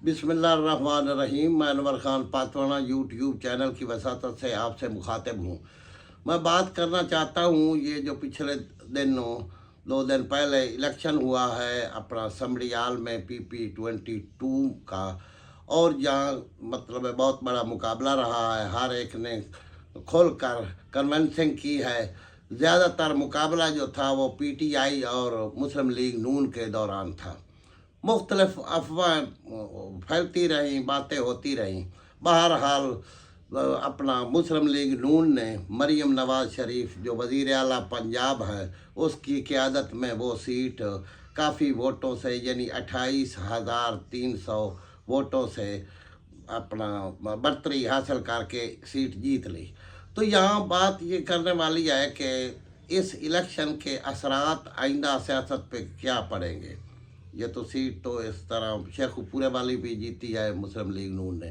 बिस्मिल्लाहिर्रहमानिर्रहीम। मैं Anwar Khan पातवाना YouTube channel की वसातत से आपसे मुखातिब हूँ। मैं बात करना चाहता हूँ, ये जो पिछले दिनों 2 दिन पहले इलेक्शन हुआ है अपना समड़ियाल में PP22 का, और जहाँ मतलब बहुत बड़ा मुकाबला रहा है। हर एक ने खोल कर कन्वेंसिंग की है। ज़्यादातर मुकाबला जो था वो PTI और मुस्लिम लीग नून के दौरान था। मुख्तलिफ अफवाहें फैलती रहीं, बातें होती रहीं। बहरहाल अपना मुस्लिम लीग नून ने मरीम नवाज़ शरीफ जो वज़ीर आला पंजाब है, उसकी क़यादत में वो सीट काफ़ी वोटों से, यानी 28,300 वोटों से अपना बढ़तरी हासिल करके सीट जीत ली। तो यहाँ बात ये करने वाली है कि इस इलेक्शन के असरात आइंदा सियासत पे क्या पड़ेंगे। ये तो सीट तो इस तरह शेखुपुरे वाली भी जीती है मुस्लिम लीग नून ने।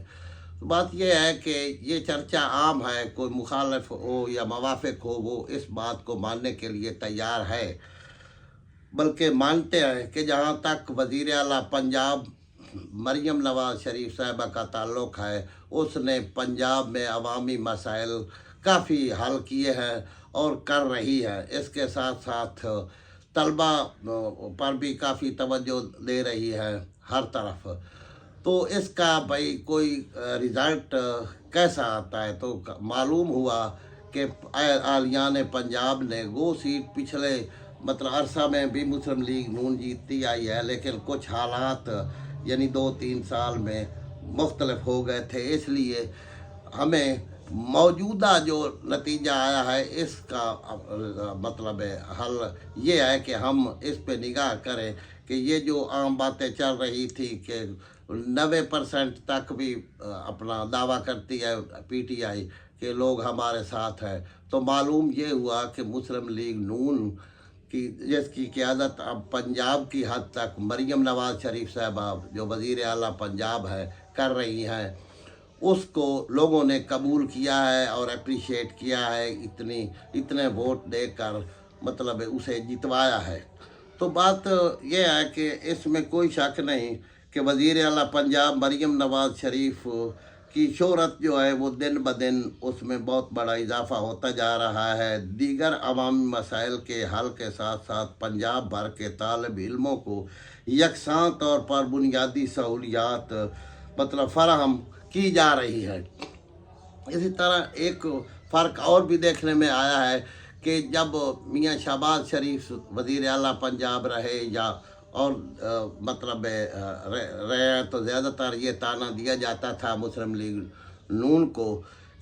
तो बात यह है कि ये चर्चा आम है, कोई मुखालिफ हो या मवाफिक हो वो इस बात को मानने के लिए तैयार है, बल्कि मानते हैं कि जहाँ तक वज़ीर आला पंजाब मरीम नवाज़ शरीफ साहिबा का ताल्लुक़ है, उसने पंजाब में अवामी मसाइल काफ़ी हल किए हैं और कर रही है। इसके साथ साथ तलबा पर भी काफ़ी तवज्जो दे रही है हर तरफ। तो इसका भाई कोई रिज़ल्ट कैसा आता है, तो मालूम हुआ कि आलियान पंजाब ने वो सीट पिछले मतलब अरसा में भी मुस्लिम लीग नून जीतती आई है, लेकिन कुछ हालात यानी 2-3 साल में मुख्तलिफ हो गए थे। इसलिए हमें मौजूदा जो नतीजा आया है इसका मतलब है हल ये है कि हम इस पे निगाह करें कि ये जो आम बातें चल रही थी कि 90% तक भी अपना दावा करती है PTI के लोग हमारे साथ हैं, तो मालूम ये हुआ कि मुस्लिम लीग नून की जिसकी क़यादत अब पंजाब की हद तक मरीम नवाज़ शरीफ साहबा जो वज़ीर आला पंजाब है कर रही हैं, उसको लोगों ने कबूल किया है और अप्रिशिएट किया है। इतने वोट देकर मतलब उसे जितवाया है। तो बात यह है कि इसमें कोई शक नहीं कि वज़ीर आला पंजाब मरीम नवाज़ शरीफ की शोहरत जो है वो दिन ब दिन उसमें बहुत बड़ा इजाफा होता जा रहा है। दीगर अवामी मसाइल के हल के साथ साथ पंजाब भर के तालिब इल्मों को यकसां तौर पर बुनियादी सहूलियात मतलब फ़राहम की जा रही है। इसी तरह एक फ़र्क और भी देखने में आया है कि जब मियाँ शहबाज शरीफ वज़ीर आला पंजाब रहे या और मतलब रहे, तो ज़्यादातर ये ताना दिया जाता था मुस्लिम लीग नून को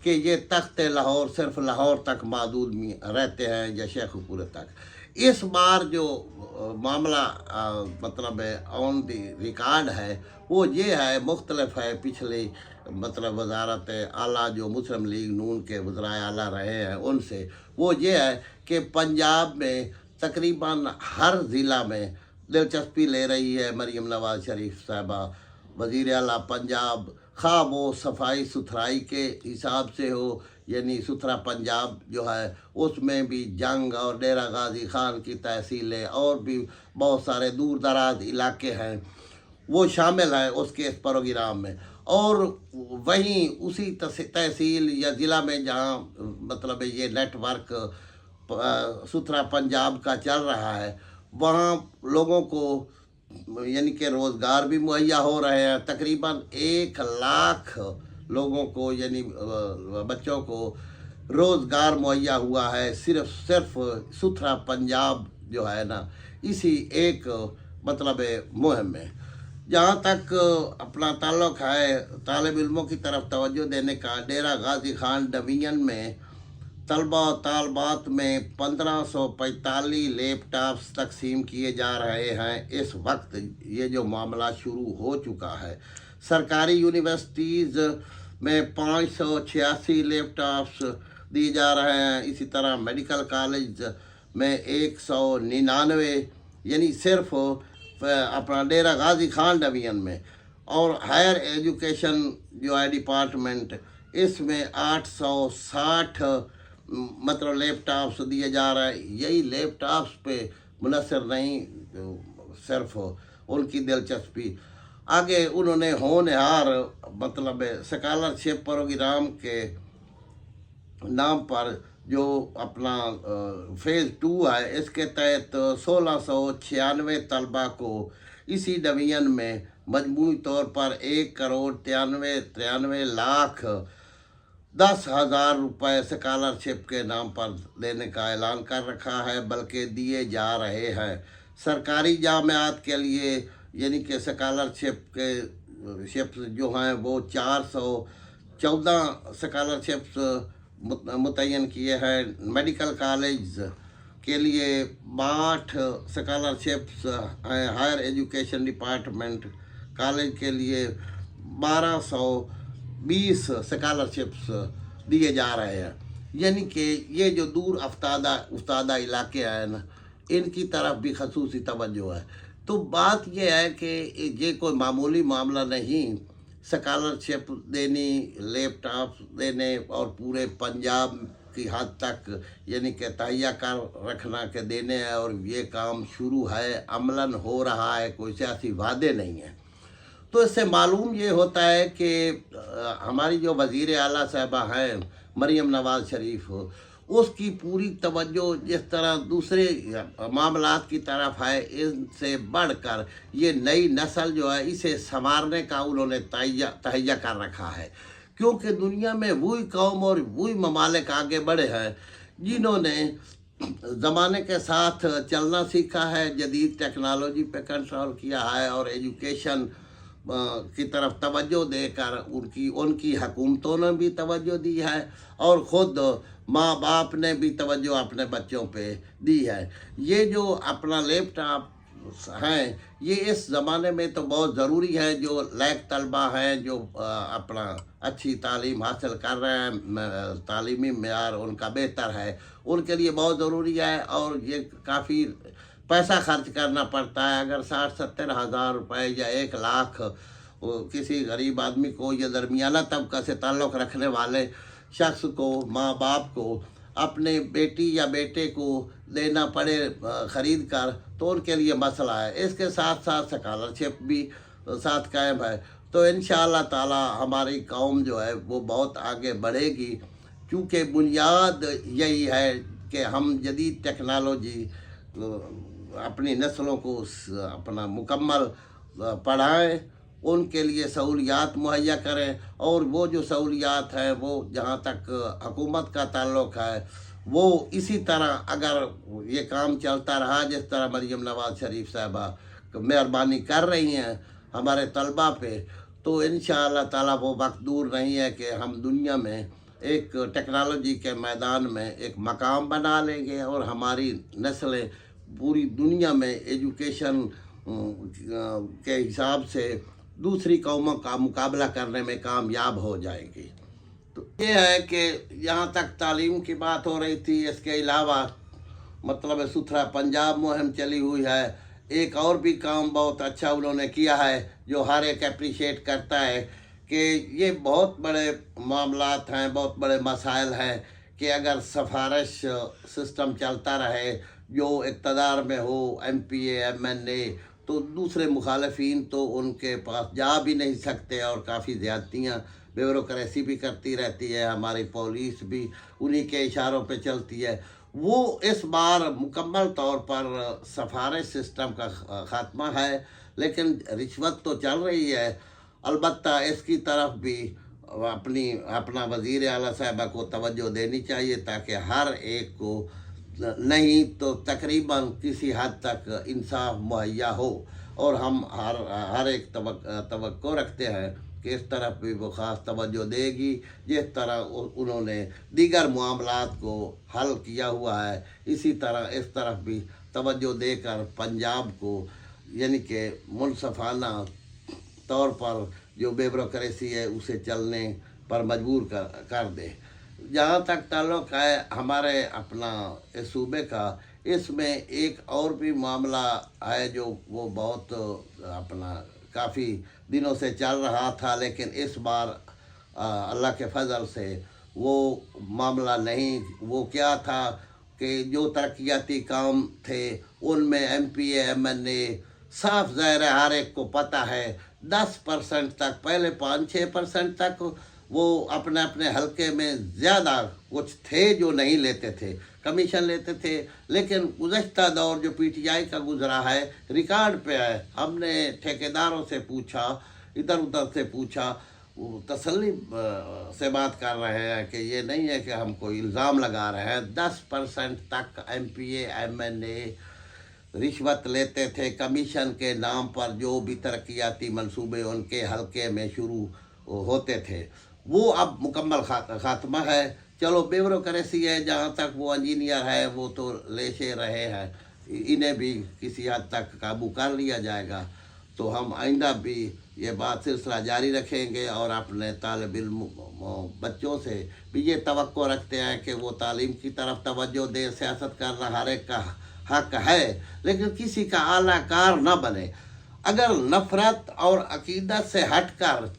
कि ये तख्त लाहौर सिर्फ लाहौर तक महदूद रहते हैं या शेखुपुरे तक। इस बार जो मामला मतलब ऑन दी रिकॉर्ड है वो ये है, मुख्तलिफ है पिछले मतलब वजारत आला जो मुस्लिम लीग नून के वज़राए आला रहे हैं उनसे, वो ये है कि पंजाब में तकरीबन हर ज़िला में दिलचस्पी ले रही है मरीम नवाज़ शरीफ साहबा वज़ीर आला पंजाब, खा वो सफाई सुथराई के हिसाब से हो, यानी सुथरा पंजाब जो है उसमें भी जंग और डेरा गाजी खान की तहसीलें और भी बहुत सारे दूर दराज इलाके हैं वो शामिल हैं उसके इस प्रोग्राम में। और वहीं उसी तहसील या ज़िला में जहाँ मतलब ये नेटवर्क सुथरा पंजाब का चल रहा है, वहाँ लोगों को यानी कि रोज़गार भी मुहैया हो रहे हैं। तकरीबन 1 लाख लोगों को यानी बच्चों को रोज़गार मुहैया हुआ है सिर्फ सुथरा पंजाब जो है ना इसी एक मतलब मुहिम में। जहाँ तक अपना ताल्लुक़ है तालिब इल्मों की तरफ तवज्जो देने का, डेरा गाजी खान डिवीज़न में तलबा और तालबात में 1545 लैपटॉप्स तकसीम किए जा रहे हैं। इस वक्त ये जो मामला शुरू हो चुका है। सरकारी यूनिवर्सिटीज़ में 586 लैपटॉप्स दिए जा रहे हैं। इसी तरह मेडिकल कॉलेज में 199 यानी सिर्फ अपना डेरा गाजी खान डिवीज़न में, और हायर एजुकेशन जो है डिपार्टमेंट इसमें 860 मतलब लैपटॉप्स दिए जा रहे हैं। यही लैपटॉप्स पे मुनसर नहीं सिर्फ उनकी दिलचस्पी, आगे उन्होंने होनहार मतलब स्कॉलरशिप प्रोग्राम के नाम पर जो अपना फेज़ 2 है, इसके तहत 1696 तलबा को इसी डिवीज़न में मजमूई तौर पर 1,93,93,10,000 रुपये स्कॉलरशिप के नाम पर देने का ऐलान कर रखा है, बल्कि दिए जा रहे हैं। सरकारी जामियात के लिए यानी कि स्कॉलरशिप के शिप्स जो हैं वो 414 स्कॉलरशिप्स मुतय्यन किए हैं। मेडिकल कॉलेज के लिए 8 स्कॉलरशिप्स हैं। हायर एजुकेशन डिपार्टमेंट कॉलेज के लिए 1220 स्कॉलरशिप्स दिए जा रहे हैं। यानी कि ये जो दूर अफ्तादा इलाके हैं ना, इनकी तरफ भी खसूसी तवज्जो है। तो बात यह है कि ये कोई मामूली मामला नहीं, स्कॉलरशिप देनी, लैपटॉप देने और पूरे पंजाब की हद तक यानी कि तहैया कर रखना के देने हैं, और ये काम शुरू है, अमलन हो रहा है, कोई सियासी वादे नहीं है। तो इससे मालूम ये होता है कि हमारी जो वज़ीर आला साहिबा हैं मरीम नवाज़ शरीफ, उसकी पूरी तवज्जो जिस तरह दूसरे मामलात की तरफ है, इनसे बढ़कर ये नई नस्ल जो है इसे संवारने का उन्होंने तहैया कर रखा है। क्योंकि दुनिया में वही कौम और वही ममालिक आगे बढ़े हैं जिन्होंने ज़माने के साथ चलना सीखा है, जदीद टेक्नोलॉजी पे कंट्रोल किया है और एजुकेशन की तरफ तवज्जो देकर उनकी हुकूमतों ने भी तवज्जो दी है और ख़ुद माँ बाप ने भी तवज्जो अपने बच्चों पे दी है। ये जो अपना लैपटॉप हैं, ये इस ज़माने में तो बहुत ज़रूरी है। जो लायक तलबा हैं, जो अपना अच्छी तालीम हासिल कर रहे हैं, तालीमी मेयार उनका बेहतर है, उनके लिए बहुत ज़रूरी है। और ये काफ़ी पैसा खर्च करना पड़ता है। अगर 60-70 हज़ार रुपये या 1 लाख किसी गरीब आदमी को या दरमियाना तबका से ताल्लुक़ रखने वाले शख्स को, माँ बाप को अपने बेटी या बेटे को देना पड़े ख़रीद कर, तो उनके लिए मसला है। इसके साथ साथ स्कॉलरशिप भी साथ कायम है। तो इंशाअल्लाह ताला हमारी कौम जो है वो बहुत आगे बढ़ेगी, क्योंकि बुनियाद यही है कि हम जदीद टेक्नोलॉजी अपनी नस्लों को अपना मुकम्मल पढ़ाएं, उनके लिए सहूलियात मुहैया करें। और वो जो सहूलियात हैं वो जहाँ तक हुकूमत का ताल्लुक़ है, वो इसी तरह अगर ये काम चलता रहा जिस तरह मरीम नवाज़ शरीफ साहबा मेहरबानी कर रही हैं हमारे तलबा पे, तो इंशाअल्लाह ताला वो वक्त दूर नहीं है कि हम दुनिया में एक टेक्नोलॉजी के मैदान में एक मकाम बना लेंगे और हमारी नस्लें पूरी दुनिया में एजुकेशन के हिसाब से दूसरी कौमों का मुकाबला करने में कामयाब हो जाएंगी। तो ये है कि यहाँ तक तालीम की बात हो रही थी, इसके अलावा मतलब सुथरा पंजाब मुहिम चली हुई है। एक और भी काम बहुत अच्छा उन्होंने किया है जो हर एक अप्रिशिएट करता है कि ये बहुत बड़े मामलात हैं, बहुत बड़े मसाइल हैं कि अगर सिफारिश सिस्टम चलता रहे, जो इक़्तिदार में हो MPA MNA, तो दूसरे मुखालफीन तो उनके पास जा भी नहीं सकते और काफ़ी ज़्यादतियाँ ब्यूरोक्रेसी भी करती रहती है। हमारी पुलिस भी उन्हीं के इशारों पे चलती है। वो इस बार मुकम्मल तौर पर सिफारिश सिस्टम का ख़ात्मा है, लेकिन रिश्वत तो चल रही है। अलबत्ता इसकी तरफ भी अपना वज़ीर आला साहिबा को तवज्जो देनी चाहिए ताकि हर एक को नहीं तो तकरीबन किसी हद तक इंसाफ मुहैया हो। और हम हर एक तवक्को रखते हैं कि इस तरफ भी वो ख़ास तवज्जो देगी जिस तरह उन्होंने दीगर मामलात को हल किया हुआ है, इसी तरह इस तरफ भी तवज्जो देकर पंजाब को यानी कि मुनसफ़ाना तौर पर जो ब्यूरोक्रेसी है उसे चलने पर मजबूर कर दे। जहाँ तक ताल्लुक़ है हमारे अपना इस सूबे का, इसमें एक और भी मामला है जो वो बहुत अपना काफ़ी दिनों से चल रहा था, लेकिन इस बार अल्लाह के फजल से वो मामला नहीं। वो क्या था कि जो तरक्याती काम थे उनमें MPA MNA साफ ज़ाहिर है हर एक को पता है 10% तक, पहले 5-6% तक वो अपने अपने हलके में ज़्यादा कुछ थे जो नहीं लेते थे, कमीशन लेते थे। लेकिन गुज़श्ता दौर जो PTI का गुज़रा है रिकॉर्ड पे है, हमने ठेकेदारों से पूछा, इधर उधर से पूछा, वो तसल्ली से बात कर रहे हैं कि ये नहीं है कि हम कोई इल्ज़ाम लगा रहे हैं। 10% तक MPA MNA रिश्वत लेते थे कमीशन के नाम पर। जो भी तरक्याती मंसूबे उनके हलके में शुरू होते थे वो अब मुकम्मल खात्मा है। चलो ब्यूरोक्रेसी है, जहाँ तक वो इंजीनियर है वो तो लेशे रहे हैं, इन्हें भी किसी हद तक काबू कर लिया जाएगा। तो हम आइंदा भी ये बात सिलसिला जारी रखेंगे और अपने तालिब इल्म बच्चों से भी ये तवक्को रखते हैं कि वो तालीम की तरफ तवज्जो दे। सियासत करना हर एक का हक है, लेकिन किसी का आला कार न बने। अगर नफ़रत और अकीदत से हटकर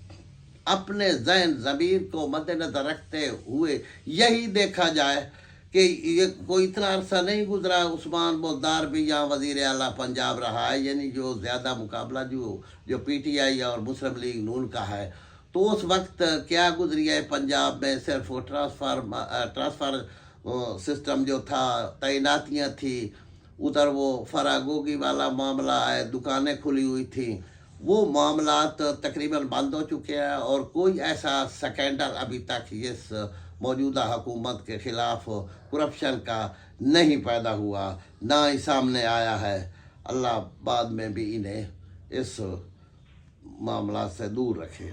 अपने ज़हन ज़मीर को मद्देनज़र रखते हुए यही देखा जाए कि ये कोई इतना अरसा नहीं गुजरा, उस्मान बुज़दार भी यहाँ वज़ीर आला पंजाब रहा है, यानी जो ज़्यादा मुकाबला जो PTI और मुस्लिम लीग नून का है। तो उस वक्त क्या गुजरी है पंजाब में, सिर्फ वो ट्रांसफ़र सिस्टम जो था, तैनातियाँ थी, उधर वो फरागोगी वाला मामला है, दुकानें खुली हुई थी, वो मामलात तकरीबन बंद हो चुके हैं और कोई ऐसा स्कैंडल अभी तक इस मौजूदा हुकूमत के ख़िलाफ़ करप्शन का नहीं पैदा हुआ, ना ही सामने आया है। अल्लाह बाद में भी इन्हें इस मामला से दूर रखे।